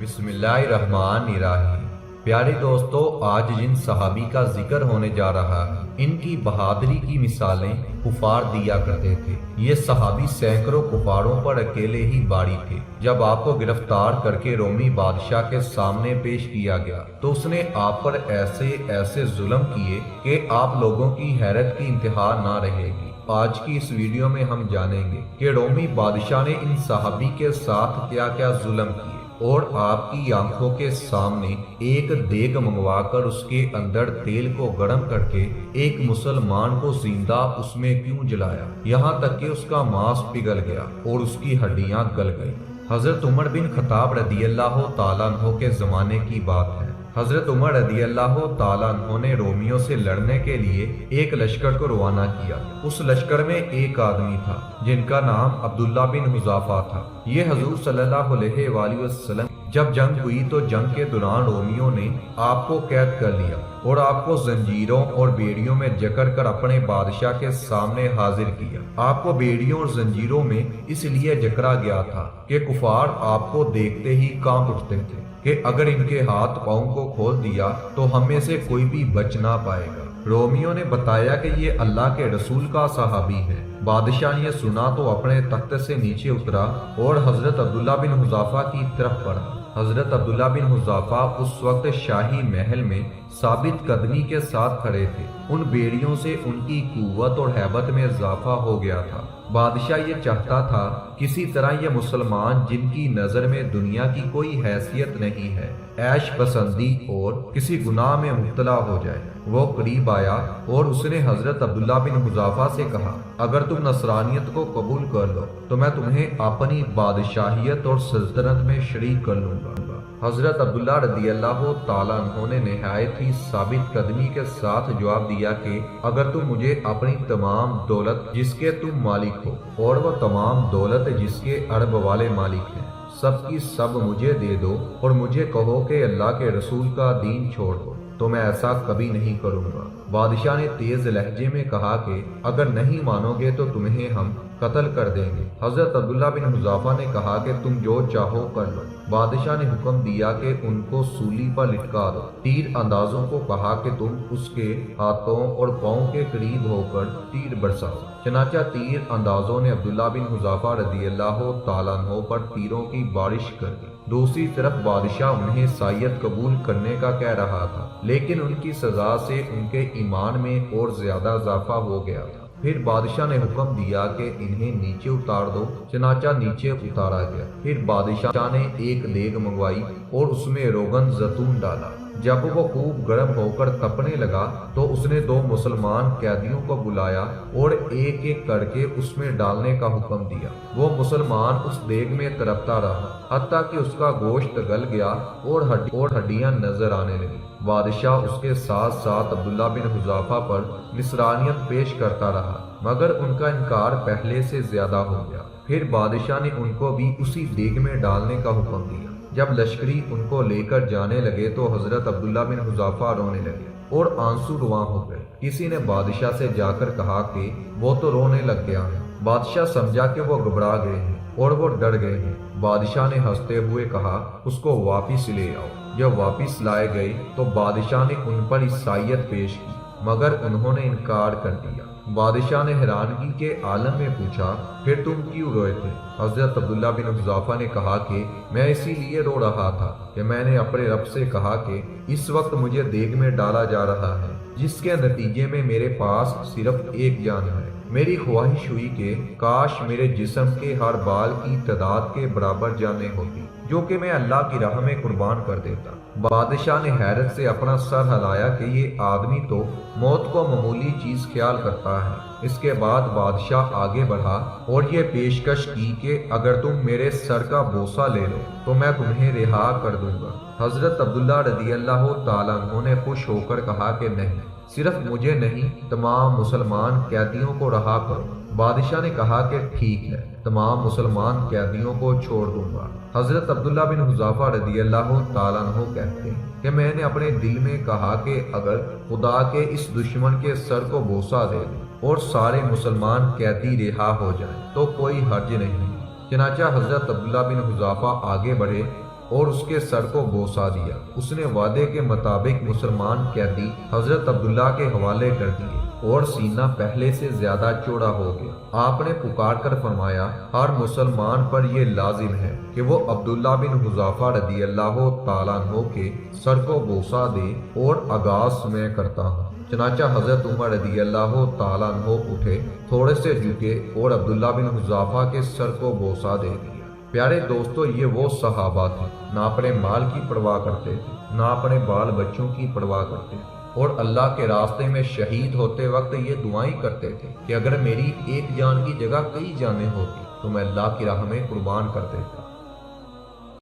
बिस्मिल्लाहिर्रहमानिर्रहीम। प्यारे दोस्तों, आज जिन सहाबी का जिक्र होने जा रहा है, इनकी बहादुरी की मिसालें कुफार दिया करते थे। ये सहाबी सैकड़ों कुफारों पर अकेले ही बारी थे। जब आपको गिरफ्तार करके रोमी बादशाह के सामने पेश किया गया तो उसने आप पर ऐसे ऐसे जुल्म किए कि आप लोगों की हैरत की इंतहा ना रहेगी। आज की इस वीडियो में हम जानेंगे कि रोमी बादशाह ने इन सहाबी के साथ क्या क्या जुल्म किए और आपकी आंखों के सामने एक देग मंगवाकर उसके अंदर तेल को गर्म करके एक मुसलमान को जिंदा उसमें क्यों जलाया, यहाँ तक कि उसका मांस पिघल गया और उसकी हड्डियां गल गई। हजरत उमर बिन खत्ताब रदियल्लाहु ताला अन्हु के जमाने की बात है। हजरत उमर रदियल्लाहु ताला अन्हु ने रोमियों से लड़ने के लिए एक लश्कर को रवाना किया। उस लश्कर में एक आदमी था जिनका नाम अब्दुल्ला बिन हुज़ाफा था। ये हजूर सल्लल्लाहु अलैहि वसल्लम जब जंग हुई तो जंग के दौरान रोमियों ने आपको कैद कर लिया और आपको जंजीरों और बेड़ियों में जकड़ कर अपने बादशाह के सामने हाजिर किया। आपको बेड़ियों और जंजीरों में इसलिए जकड़ा गया था कि कुफार आपको देखते ही कांप उठते थे कि अगर इनके हाथ पांव को खोल दिया तो हमें से कोई भी बच ना पाएगा। रोमियो ने बताया कि ये अल्लाह के रसूल का सहाबी है। बादशाह ने सुना तो अपने तख्त से नीचे उतरा और हजरत अब्दुल्ला बिन हुज़ाफा की तरफ बढ़ा। हजरत अब्दुल्ला बिन हुज़ाफा उस वक्त शाही महल में साबित कदमी के साथ खड़े थे। उन बेड़ियों से उनकी कुव्वत और हैबत में इजाफा हो गया था। बादशाह ये चाहता था किसी तरह ये मुसलमान जिनकी नजर में दुनिया की कोई हैसियत नहीं है, ऐश पसंदी और किसी गुनाह में मुब्तला हो जाए। वो करीब आया और उसने हजरत अब्दुल्ला बिन हुज़ाफा से कहा, अगर तुम नसरानियत को कबूल कर लो तो मैं तुम्हें अपनी बादशाहियत और सल्तनत में शरीक कर लूंगा। हजरत अब्दुल्ला रदियल्लाहु ताला अन्हु ने निहायत ही साबित कदमी के साथ जवाब दिया कि अगर तुम मुझे अपनी तमाम दौलत जिसके तुम मालिक हो और वो तमाम दौलत जिसके अरब वाले मालिक हैं सब की सब मुझे दे दो और मुझे कहो कि अल्लाह के रसूल का दीन छोड़ दो, तो मैं ऐसा कभी नहीं करूंगा। बादशाह ने तेज लहजे में कहा कि अगर नहीं मानोगे तो तुम्हें हम कत्ल कर देंगे। हजरत अब्दुल्ला बिन हुज़ाफा ने कहा कि तुम जो चाहो कर लो। बादशाह ने हुक्म दिया कि उनको सूली पर लटका दो। तीर अंदाजों को कहा कि तुम उसके हाथों और पांव के करीब होकर तीर बरसाओ। चनाचा तीर अंदाजों ने अब्दुल्ला बिन हुज़ाफा रदियल्लाहु ताला अन्हु पर तीरों की बारिश कर दी। दूसरी तरफ बादशाह उन्हें सायद कबूल करने का कह रहा था, लेकिन उनकी सजा से उनके ईमान में और ज्यादा इजाफा हो गया था। फिर बादशाह ने हुक्म दिया कि इन्हें नीचे उतार दो। चनाचा नीचे उतारा गया। फिर बादशाह ने एक देग मंगवाई और उसमें रोगन जैतून डाला। जब वो खूब गर्म होकर तपने लगा तो उसने दो मुसलमान कैदियों को बुलाया और एक एक करके उसमें डालने का हुक्म दिया। वो मुसलमान उस देग में तड़पता रहा हत्ता कि उसका गोश्त गल गया और हड्डियां नजर आने लगी। बादशाह उसके साथ साथ अब्दुल्ला बिन हुज़ाफा पर निसरानियत पेश करता रहा, मगर उनका इनकार पहले से ज्यादा हो गया। फिर बादशाह ने उनको भी उसी देग में डालने का हुक्म दिया। जब लश्करी उनको लेकर जाने लगे तो हजरत अब्दुल्ला बिन हुज़ाफा रोने लगे और आंसू रुआ हो गए। किसी ने बादशाह से जाकर कहा कि वो तो रोने लग गया है। बादशाह समझा कि वो घबरा गए हैं और वो डर गए हैं। बादशाह ने हंसते हुए कहा, उसको वापिस ले आओ। जब वापिस लाए गए तो बादशाह ने उन पर ईसाईयत पेश की, मगर उन्होंने इनकार कर दिया। बादशाह ने हैरानगी के आलम में पूछा, फिर तुम क्यों रोए थे? हजरत अब्दुल्ला बिन हुज़ाफा ने कहा कि मैं इसीलिए रो रहा था कि मैंने अपने रब से कहा कि इस वक्त मुझे देग में डाला जा रहा है, जिसके नतीजे में मेरे पास सिर्फ एक जान है। मेरी ख्वाहिश हुई कि काश मेरे जिस्म के हर बाल की तादाद के बराबर जाने होती, जो कि मैं अल्लाह की राह में कुर्बान कर देता। बादशाह ने हैरत से अपना सर हिलाया कि ये आदमी तो मौत को मामूली चीज ख्याल करता है। इसके बाद बादशाह आगे बढ़ा और ये पेशकश की कि अगर तुम मेरे सर का बोसा ले लो तो मैं तुम्हें रिहा कर दूंगा। हजरत अब्दुल्ला रदियल्लाहु ताला अन्हु ने खुश होकर कहा कि नहीं, सिर्फ मुझे नहीं तमाम मुसलमान कैदियों को रहा करो। बादशाह ने कहा कि ठीक है, तमाम मुसलमान कैदियों को छोड़ दूंगा। हजरत अब्दुल्ला बिन हुज़ाफा रदियल्लाहु ताला अन्हु कहते हैं कि मैंने अपने दिल में कहा कि अगर खुदा के इस दुश्मन के सर को बोसा दे दूं और सारे मुसलमान कैदी रिहा हो जाएं तो कोई हर्ज नहीं। चनाचा हजरत अब्दुल्ला बिन हुज़ाफा आगे बढ़े اور اس کے سر کو بوسہ دیا۔ اس نے وعدے کے مطابق مسلمان قیدی حضرت عبداللہ کے حوالے کر دیے اور سینہ پہلے سے زیادہ چوڑا ہو گیا۔ آپ نے پکار کر فرمایا، ہر مسلمان پر یہ لازم ہے کہ وہ عبداللہ بن حذافہ رضی اللہ تعالیٰ عنہ کے سر کو بوسہ دے اور آغاز میں کرتا ہوں۔ چنانچہ حضرت عمر رضی اللہ تعالیٰ عنہ اٹھے، تھوڑے سے جھکے اور عبداللہ بن حذافہ کے سر کو بوسہ دے دیا۔ پیارے دوستو، یہ وہ صحابہ تھے، نہ اپنے مال کی پرواہ کرتے تھے، نہ اپنے بال بچوں کی پرواہ کرتے تھے، اور اللہ کے راستے میں شہید ہوتے وقت یہ دعائیں کرتے تھے کہ اگر میری ایک جان کی جگہ کئی جانیں ہوتی تو میں اللہ کی راہ میں قربان کر دیتا۔